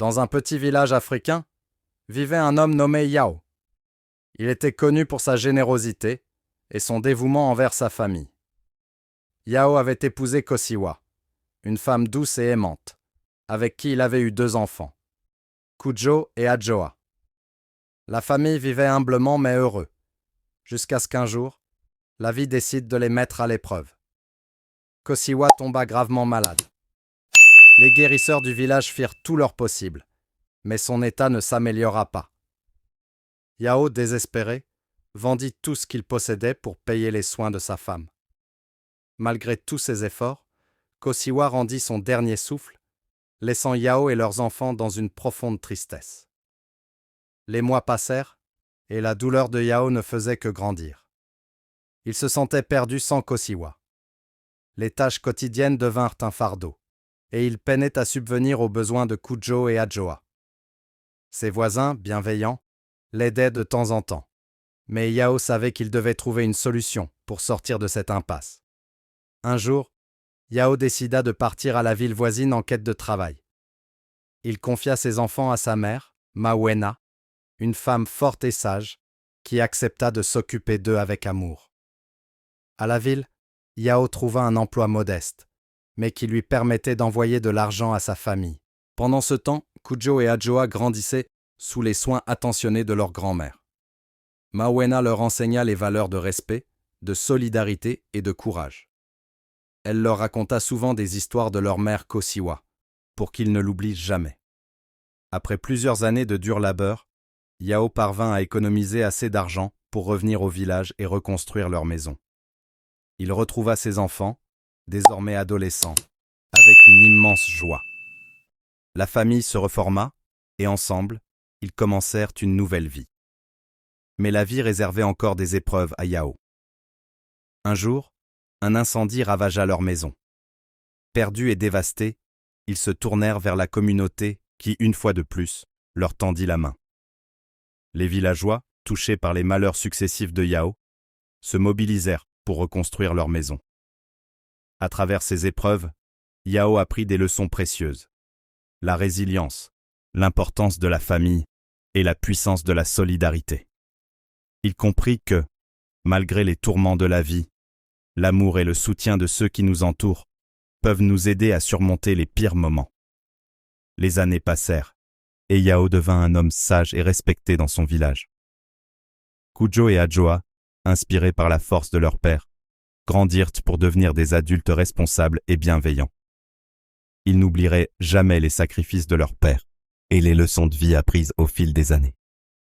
Dans un petit village africain, vivait un homme nommé Yao. Il était connu pour sa générosité et son dévouement envers sa famille. Yao avait épousé Kosiwa, une femme douce et aimante, avec qui il avait eu 2 enfants, Kujo et Adjoa. La famille vivait humblement mais heureux, jusqu'à ce qu'un jour, la vie décide de les mettre à l'épreuve. Kosiwa tomba gravement malade. Les guérisseurs du village firent tout leur possible, mais son état ne s'améliora pas. Yao, désespéré, vendit tout ce qu'il possédait pour payer les soins de sa femme. Malgré tous ses efforts, Kosiwa rendit son dernier souffle, laissant Yao et leurs enfants dans une profonde tristesse. Les mois passèrent, et la douleur de Yao ne faisait que grandir. Il se sentait perdu sans Kosiwa. Les tâches quotidiennes devinrent un fardeau, et il peinait à subvenir aux besoins de Kujo et Adjoa. Ses voisins, bienveillants, l'aidaient de temps en temps, mais Yao savait qu'il devait trouver une solution pour sortir de cette impasse. Un jour, Yao décida de partir à la ville voisine en quête de travail. Il confia ses enfants à sa mère, Mawena, une femme forte et sage, qui accepta de s'occuper d'eux avec amour. À la ville, Yao trouva un emploi modeste, mais qui lui permettait d'envoyer de l'argent à sa famille. Pendant ce temps, Kujo et Adjoa grandissaient sous les soins attentionnés de leur grand-mère. Mawena leur enseigna les valeurs de respect, de solidarité et de courage. Elle leur raconta souvent des histoires de leur mère Kosiwa, pour qu'ils ne l'oublient jamais. Après plusieurs années de dur labeur, Yao parvint à économiser assez d'argent pour revenir au village et reconstruire leur maison. Il retrouva ses enfants, désormais adolescents, avec une immense joie. La famille se reforma, et ensemble, ils commencèrent une nouvelle vie. Mais la vie réservait encore des épreuves à Yao. Un jour, un incendie ravagea leur maison. Perdus et dévastés, ils se tournèrent vers la communauté qui, une fois de plus, leur tendit la main. Les villageois, touchés par les malheurs successifs de Yao, se mobilisèrent pour reconstruire leur maison. À travers ces épreuves, Yao apprit des leçons précieuses. La résilience, l'importance de la famille et la puissance de la solidarité. Il comprit que, malgré les tourments de la vie, l'amour et le soutien de ceux qui nous entourent peuvent nous aider à surmonter les pires moments. Les années passèrent, et Yao devint un homme sage et respecté dans son village. Kujo et Adjoa, inspirés par la force de leur père, grandirent pour devenir des adultes responsables et bienveillants. Ils n'oublieraient jamais les sacrifices de leur père et les leçons de vie apprises au fil des années.